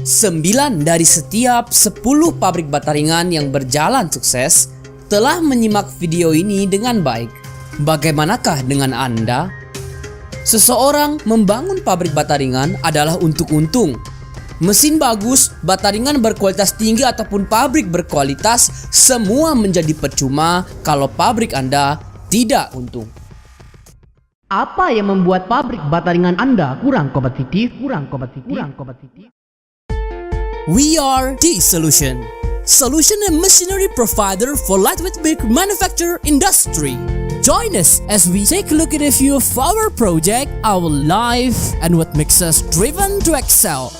9 dari setiap 10 pabrik bataringan yang berjalan sukses telah menyimak video ini dengan baik. Bagaimanakah dengan Anda? Seseorang membangun pabrik bataringan adalah untuk untung. Mesin bagus, bataringan berkualitas tinggi ataupun pabrik berkualitas, semua menjadi percuma kalau pabrik Anda tidak untung. Apa yang membuat pabrik bataringan Anda kurang kompetitif? We are the solution. Solution and machinery provider for lightweight vehicle manufacture industry. Join us as we take a look at a few of our project, our life, and what makes us driven to excel.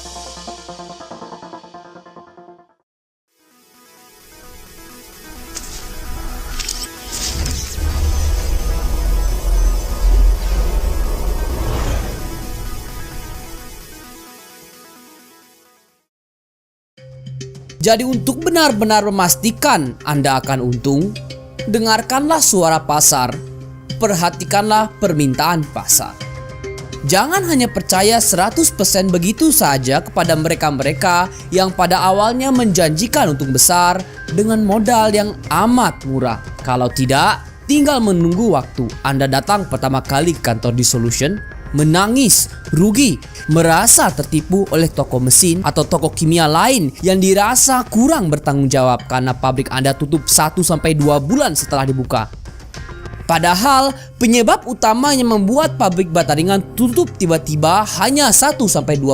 Jadi untuk benar-benar memastikan Anda akan untung, dengarkanlah suara pasar, perhatikanlah permintaan pasar. Jangan hanya percaya 100% begitu saja kepada mereka-mereka yang pada awalnya menjanjikan untung besar dengan modal yang amat murah. Kalau tidak, tinggal menunggu waktu Anda datang pertama kali ke kantor di Solution, menangis, rugi, merasa tertipu oleh toko mesin atau toko kimia lain yang dirasa kurang bertanggung jawab karena pabrik Anda tutup 1-2 bulan setelah dibuka. Padahal penyebab utama yang membuat pabrik bataringan tutup tiba-tiba hanya 1-2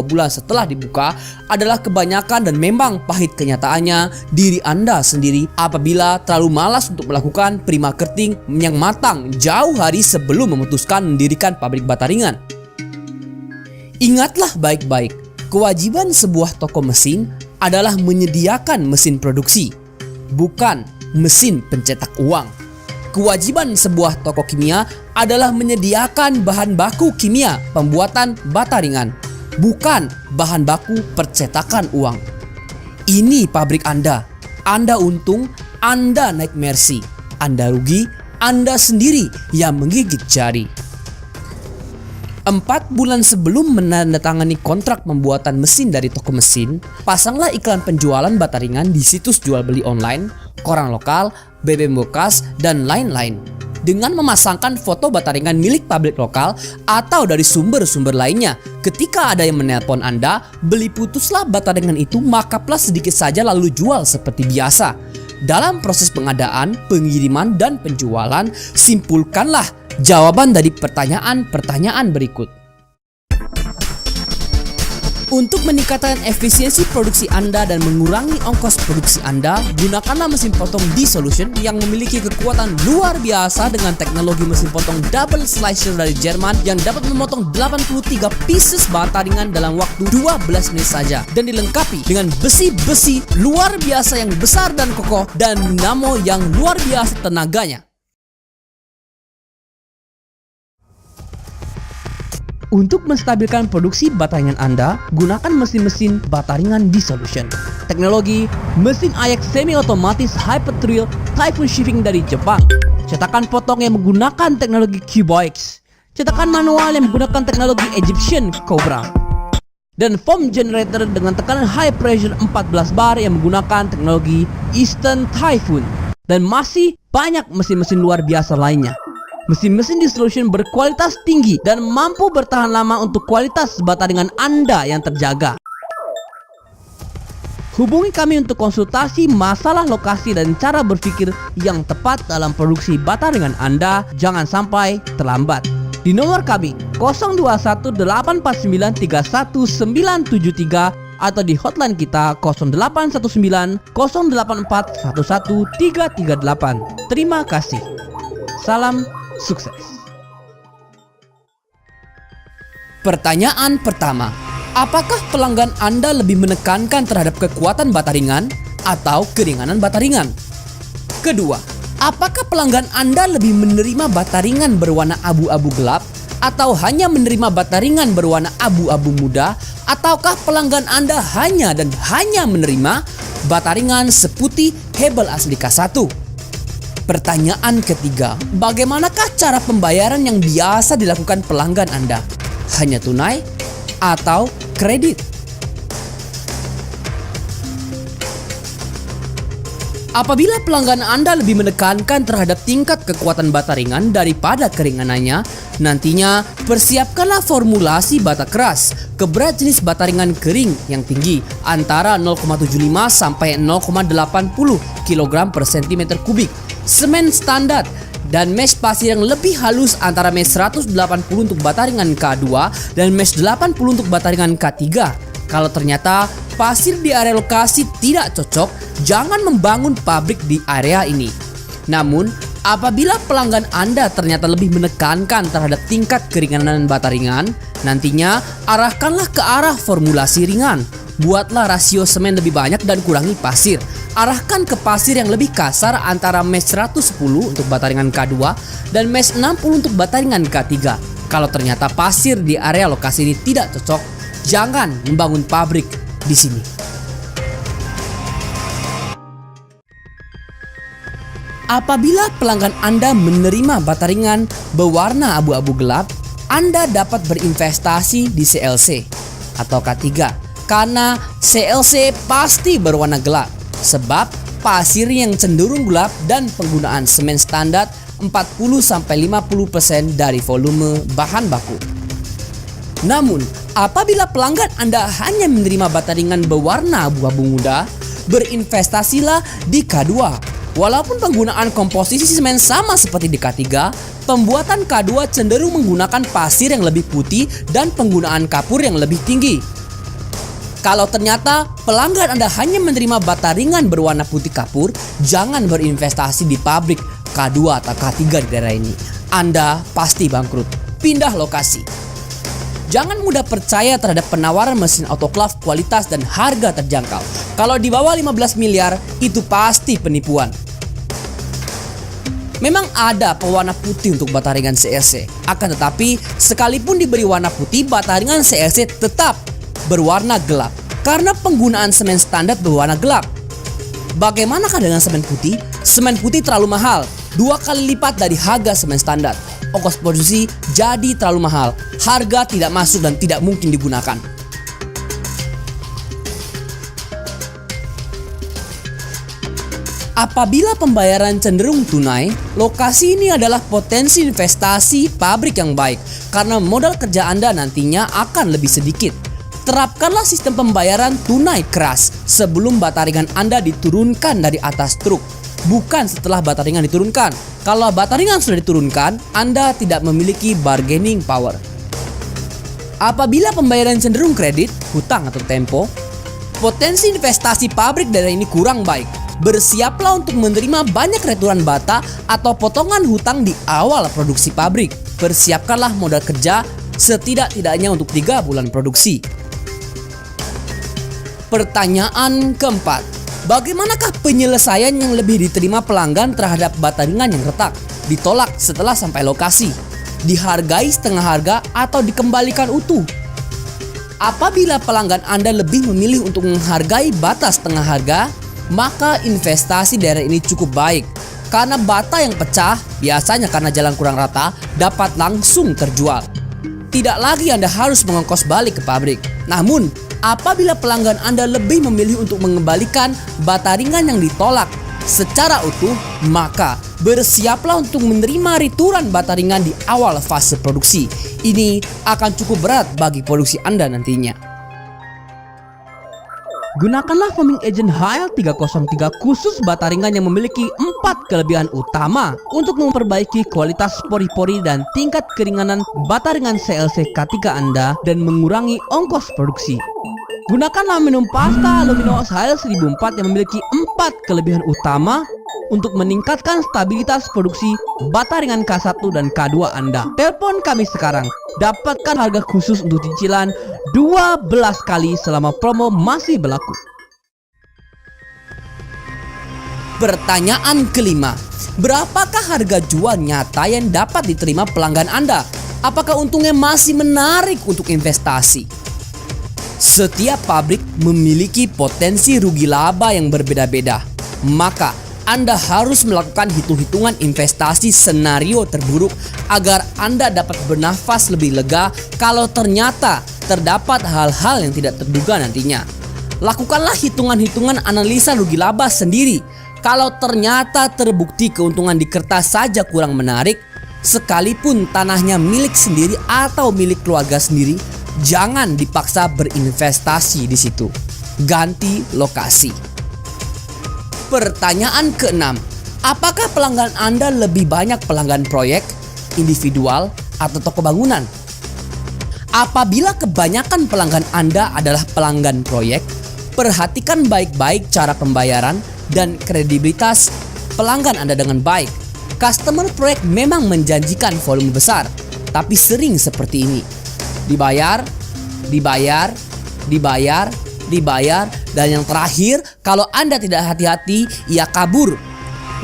bulan setelah dibuka adalah kebanyakan dan memang pahit kenyataannya diri Anda sendiri apabila terlalu malas untuk melakukan pre-marketing yang matang jauh hari sebelum memutuskan mendirikan pabrik bataringan. Ingatlah baik-baik, kewajiban sebuah toko mesin adalah menyediakan mesin produksi, bukan mesin pencetak uang. Kewajiban sebuah toko kimia adalah menyediakan bahan baku kimia pembuatan bataringan, bukan bahan baku percetakan uang. Ini pabrik Anda. Anda untung, Anda naik Mercy. Anda rugi, Anda sendiri yang menggigit jari. 4 bulan sebelum menandatangani kontrak pembuatan mesin dari toko mesin, pasanglah iklan penjualan bataringan di situs jual beli online, koran lokal, BBM bekas, dan lain-lain. Dengan memasangkan foto bataringan milik pabrik lokal atau dari sumber-sumber lainnya. Ketika ada yang menelpon Anda, beli putuslah bataringan itu, markuplah sedikit saja lalu jual seperti biasa. Dalam proses pengadaan, pengiriman, dan penjualan, simpulkanlah jawaban dari pertanyaan-pertanyaan berikut. Untuk meningkatkan efisiensi produksi Anda dan mengurangi ongkos produksi Anda, gunakanlah mesin potong D-Solution yang memiliki kekuatan luar biasa dengan teknologi mesin potong double slicer dari Jerman yang dapat memotong 83 pieces bataringan dalam waktu 12 menit saja dan dilengkapi dengan besi-besi luar biasa yang besar dan kokoh dan dinamo yang luar biasa tenaganya. Untuk menstabilkan produksi bataringan Anda, gunakan mesin-mesin bataringan D-Solution. Teknologi mesin ayak semi-otomatis Hyper Thrill Typhoon Shifting dari Jepang. Cetakan potong yang menggunakan teknologi Cuboix. Cetakan manual yang menggunakan teknologi Egyptian Cobra. Dan foam generator dengan tekanan high pressure 14 bar yang menggunakan teknologi Eastern Typhoon. Dan masih banyak mesin-mesin luar biasa lainnya. Mesin-mesin D-Solution berkualitas tinggi dan mampu bertahan lama untuk kualitas bataringan Anda yang terjaga. Hubungi kami untuk konsultasi masalah lokasi dan cara berpikir yang tepat dalam produksi bataringan Anda. Jangan sampai terlambat. Di nomor kami 0218493193 atau di hotline kita 081908411338. Terima kasih. Salam sukses. Pertanyaan pertama, apakah pelanggan Anda lebih menekankan terhadap kekuatan bataringan atau keringanan bataringan? Kedua, apakah pelanggan Anda lebih menerima bataringan berwarna abu-abu gelap atau hanya menerima bataringan berwarna abu-abu muda, ataukah pelanggan Anda hanya menerima bataringan seputih Hebel asli K1? Pertanyaan ketiga, bagaimanakah cara pembayaran yang biasa dilakukan pelanggan Anda? Hanya tunai atau kredit? Apabila pelanggan Anda lebih menekankan terhadap tingkat kekuatan bata ringan daripada keringanannya, nantinya persiapkanlah formulasi bata keras ke berat jenis bata ringan kering yang tinggi antara 0,75 sampai 0,80 kg per cm kubik, semen standar, dan mesh pasir yang lebih halus antara mesh 180 untuk bata ringan K2 dan mesh 80 untuk bata ringan K3. Kalau ternyata pasir di area lokasi tidak cocok, jangan membangun pabrik di area ini. Namun, apabila pelanggan Anda ternyata lebih menekankan terhadap tingkat keringanan bata ringan, nantinya arahkanlah ke arah formulasi ringan. Buatlah rasio semen lebih banyak dan kurangi pasir. Arahkan ke pasir yang lebih kasar antara mesh 110 untuk bata ringan K2 dan mesh 60 untuk bata ringan K3. Kalau ternyata pasir di area lokasi ini tidak cocok, jangan membangun pabrik di sini. Apabila pelanggan Anda menerima bata ringan berwarna abu-abu gelap, Anda dapat berinvestasi di CLC atau K3 karena CLC pasti berwarna gelap sebab pasir yang cenderung gelap dan penggunaan semen standar 40-50% dari volume bahan baku. Namun, apabila pelanggan Anda hanya menerima bata ringan berwarna abu-abu muda, berinvestasilah di K2. Walaupun penggunaan komposisi semen sama seperti di K3, pembuatan K2 cenderung menggunakan pasir yang lebih putih dan penggunaan kapur yang lebih tinggi. Kalau ternyata pelanggan Anda hanya menerima bata ringan berwarna putih kapur, jangan berinvestasi di pabrik K2 atau K3 di daerah ini. Anda pasti bangkrut. Pindah lokasi. Jangan mudah percaya terhadap penawaran mesin autoclave kualitas dan harga terjangkau. Kalau di bawah 15 miliar, itu pasti penipuan. Memang ada pewarna putih untuk bata ringan CLC. Akan tetapi, sekalipun diberi warna putih, bata ringan CLC tetap berwarna gelap karena penggunaan semen standar berwarna gelap. Bagaimanakah dengan semen putih? Semen putih terlalu mahal, 2 kali lipat dari harga semen standar. Ongkos produksi jadi terlalu mahal, harga tidak masuk dan tidak mungkin digunakan. Apabila pembayaran cenderung tunai, lokasi ini adalah potensi investasi pabrik yang baik karena modal kerja Anda nantinya akan lebih sedikit. Terapkanlah sistem pembayaran tunai keras sebelum bata ringan Anda diturunkan dari atas truk, bukan setelah bata ringan diturunkan. Kalau bata ringan sudah diturunkan, Anda tidak memiliki bargaining power. Apabila pembayaran cenderung kredit, hutang atau tempo, potensi investasi pabrik daerah ini kurang baik. Bersiaplah untuk menerima banyak returan bata atau potongan hutang di awal produksi pabrik. Persiapkanlah modal kerja setidak-tidaknya untuk 3 bulan produksi. Pertanyaan keempat, bagaimanakah penyelesaian yang lebih diterima pelanggan terhadap bata ringan yang retak, ditolak setelah sampai lokasi, dihargai setengah harga atau dikembalikan utuh? Apabila pelanggan Anda lebih memilih untuk menghargai bata setengah harga, maka investasi daerah ini cukup baik. Karena bata yang pecah, biasanya karena jalan kurang rata, dapat langsung terjual. Tidak lagi Anda harus mengongkos balik ke pabrik. Namun, apabila pelanggan Anda lebih memilih untuk mengembalikan bata ringan yang ditolak secara utuh, maka bersiaplah untuk menerima returan bata ringan di awal fase produksi. Ini akan cukup berat bagi produksi Anda nantinya. Gunakanlah foaming agent HL303 khusus bata ringan yang memiliki 4 kelebihan utama untuk memperbaiki kualitas pori-pori dan tingkat keringanan bata ringan CLC K3 Anda dan mengurangi ongkos produksi. Gunakanlah minum pasta Luminos HL1004 yang memiliki 4 kelebihan utama untuk meningkatkan stabilitas produksi bata ringan K1 dan K2 Anda. Telepon kami sekarang. Dapatkan harga khusus untuk cicilan 12 kali selama promo masih berlaku. Pertanyaan kelima, berapakah harga jual nyata yang dapat diterima pelanggan Anda? Apakah untungnya masih menarik untuk investasi? Setiap pabrik memiliki potensi rugi laba yang berbeda-beda. Maka Anda harus melakukan hitung-hitungan investasi senario terburuk agar Anda dapat bernafas lebih lega kalau ternyata terdapat hal-hal yang tidak terduga nantinya. Lakukanlah hitungan-hitungan analisa rugi laba sendiri. Kalau ternyata terbukti keuntungan di kertas saja kurang menarik, sekalipun tanahnya milik sendiri atau milik keluarga sendiri, jangan dipaksa berinvestasi di situ. Ganti lokasi. Pertanyaan keenam, apakah pelanggan Anda lebih banyak pelanggan proyek, individual, atau toko bangunan? Apabila kebanyakan pelanggan Anda adalah pelanggan proyek, perhatikan baik-baik cara pembayaran dan kredibilitas pelanggan Anda dengan baik. Customer proyek memang menjanjikan volume besar, tapi sering seperti ini. Dibayar, dan yang terakhir, kalau Anda tidak hati-hati, ia kabur.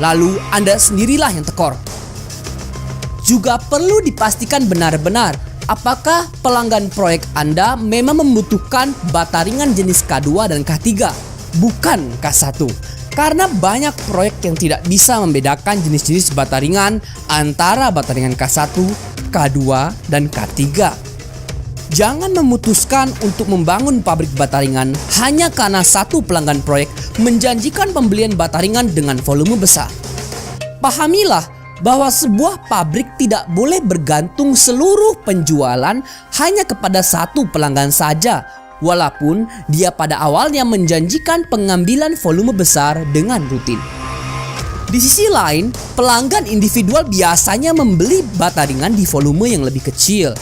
Lalu Anda sendirilah yang tekor. Juga perlu dipastikan benar-benar apakah pelanggan proyek Anda memang membutuhkan bata ringan jenis K2 dan K3, bukan K1. Karena banyak proyek yang tidak bisa membedakan jenis-jenis bata ringan antara bata ringan K1, K2, dan K3. Jangan memutuskan untuk membangun pabrik bata ringan hanya karena satu pelanggan proyek menjanjikan pembelian bata ringan dengan volume besar. Pahamilah bahwa sebuah pabrik tidak boleh bergantung seluruh penjualan hanya kepada satu pelanggan saja, walaupun dia pada awalnya menjanjikan pengambilan volume besar dengan rutin. Di sisi lain, pelanggan individual biasanya membeli bata ringan di volume yang lebih kecil.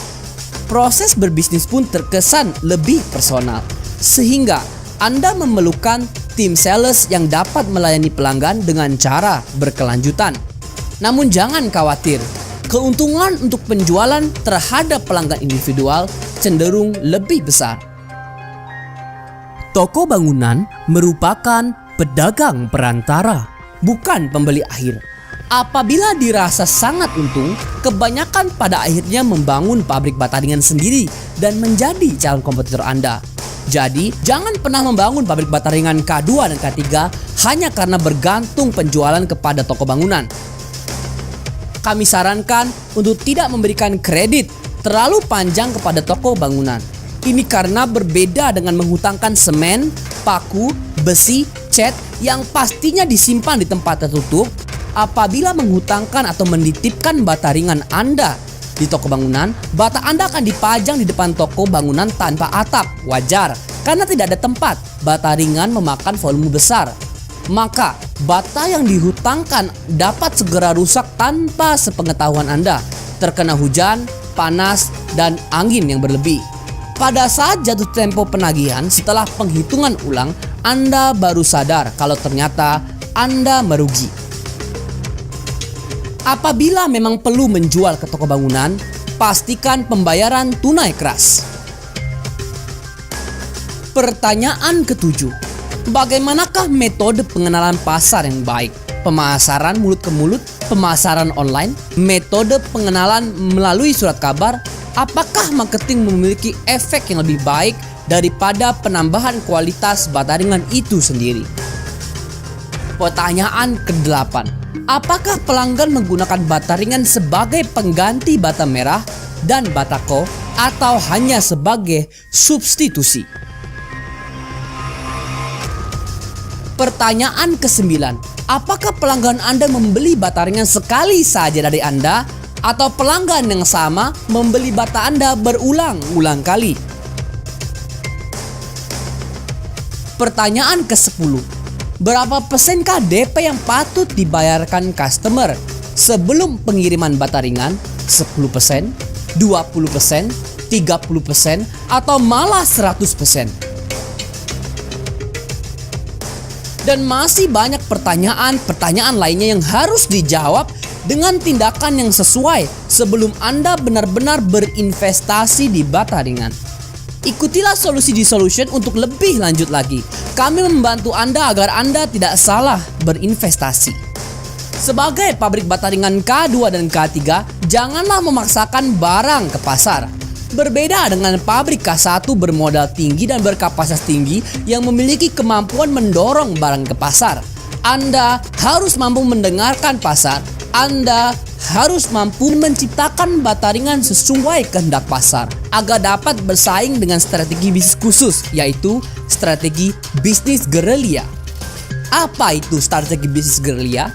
Proses berbisnis pun terkesan lebih personal, sehingga Anda memerlukan tim sales yang dapat melayani pelanggan dengan cara berkelanjutan. Namun jangan khawatir, keuntungan untuk penjualan terhadap pelanggan individual cenderung lebih besar. Toko bangunan merupakan pedagang perantara, bukan pembeli akhir. Apabila dirasa sangat untung, kebanyakan pada akhirnya membangun pabrik bata ringan sendiri dan menjadi calon kompetitor Anda. Jadi, jangan pernah membangun pabrik bata ringan K2 dan K3 hanya karena bergantung penjualan kepada toko bangunan. Kami sarankan untuk tidak memberikan kredit terlalu panjang kepada toko bangunan. Ini karena berbeda dengan menghutangkan semen, paku, besi, cat yang pastinya disimpan di tempat tertutup. Apabila menghutangkan atau menitipkan bata ringan Anda di toko bangunan, bata Anda akan dipajang di depan toko bangunan tanpa atap. Wajar, karena tidak ada tempat. Bata ringan memakan volume besar. Maka, bata yang dihutangkan dapat segera rusak tanpa sepengetahuan Anda, terkena hujan, panas, dan angin yang berlebih. Pada saat jatuh tempo penagihan setelah penghitungan ulang, Anda baru sadar kalau ternyata Anda merugi. Apabila memang perlu menjual ke toko bangunan, pastikan pembayaran tunai keras. Pertanyaan ketujuh, bagaimanakah metode pengenalan pasar yang baik? Pemasaran mulut ke mulut, pemasaran online, metode pengenalan melalui surat kabar. Apakah marketing memiliki efek yang lebih baik daripada penambahan kualitas bata ringan itu sendiri? Pertanyaan ke-8, apakah pelanggan menggunakan bata ringan sebagai pengganti bata merah dan batako atau hanya sebagai substitusi? Pertanyaan ke-9, apakah pelanggan Anda membeli bata ringan sekali saja dari Anda atau pelanggan yang sama membeli bata Anda berulang-ulang kali? Pertanyaan ke-10, berapa persenkah DP yang patut dibayarkan customer sebelum pengiriman bata ringan? 10%, 20%, 30%, atau malah 100%? Dan masih banyak pertanyaan lainnya yang harus dijawab dengan tindakan yang sesuai sebelum Anda benar-benar berinvestasi di bata ringan. Ikutilah Solusi di Solution untuk lebih lanjut lagi. Kami membantu Anda agar Anda tidak salah berinvestasi. Sebagai pabrik bata ringan K2 dan K3, janganlah memaksakan barang ke pasar. Berbeda dengan pabrik K1 bermodal tinggi dan berkapasitas tinggi yang memiliki kemampuan mendorong barang ke pasar. Anda harus mampu mendengarkan pasar. Anda harus mampu menciptakan bata ringan sesuai kehendak pasar agar dapat bersaing dengan strategi bisnis khusus, yaitu strategi bisnis gerilya. Apa itu strategi bisnis gerilya?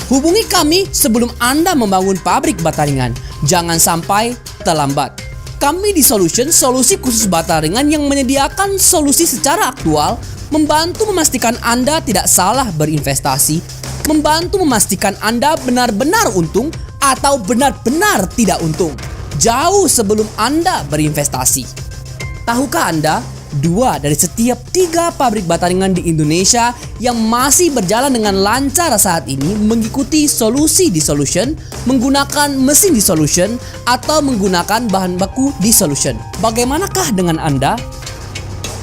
Hubungi kami sebelum Anda membangun pabrik bataringan. Jangan sampai terlambat. Kami di Solution, solusi khusus bataringan yang menyediakan solusi secara aktual, membantu memastikan Anda tidak salah berinvestasi, membantu memastikan Anda benar-benar untung atau benar-benar tidak untung, jauh sebelum Anda berinvestasi. Tahukah Anda, 2 dari setiap 3 pabrik bataringan di Indonesia yang masih berjalan dengan lancar saat ini mengikuti solusi di Solution, menggunakan mesin di Solution, atau menggunakan bahan baku di Solution. Bagaimanakah dengan Anda?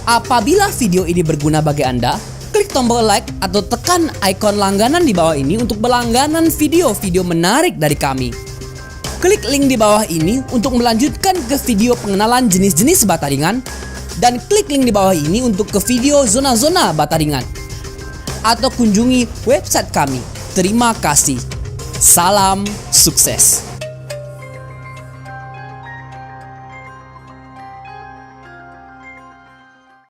Apabila video ini berguna bagi Anda, klik tombol like atau tekan ikon langganan di bawah ini untuk berlangganan video-video menarik dari kami. Klik link di bawah ini untuk melanjutkan ke video pengenalan jenis-jenis bataringan, dan klik link di bawah ini untuk ke video zona-zona bataringan. Atau kunjungi website kami. Terima kasih. Salam sukses.